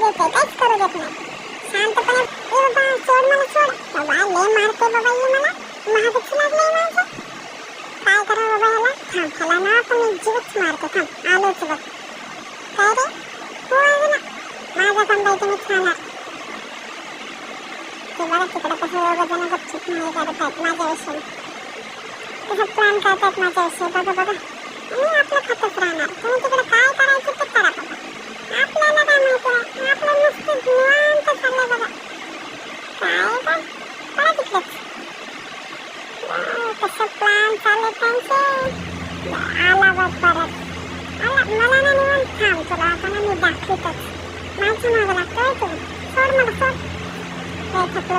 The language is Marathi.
देते, काहीच करू देत नाही. शांतपणे ए बाबा सोड मला सोड. बाबा लय मारते बाबा ही मला. महागच लागले माझं. काय करावं बाबा याला? थांब ह्याला ना आता मी जीवच मारते. थांब आलोच बघ. काय रे? हो आहे ना. माझा संभायचं मी खाणार. ते बघा तिकडे कसं दोघं जण गपचूप नाही करत आहेत माझ्याविषयी. कसं प्लॅन करतात माझ्याविषयी. बघा बघा. मी आपलं खातच राहणार. तुम्ही तिकडे काय करायचं ते करा बाबा. आपल्याला काय माहिती आहे. आपलं नुसतं निवांत चाललंय बघा. काय काय पळा तिकडेच. कसं प्लॅन चालले त्यांचे. आला बघ परत. आला मला ना निवांत. थांब तुला आता ना मी दाखवतच. माझ्या मागं लागतोय तू. सोड मला सोड. काय थकलं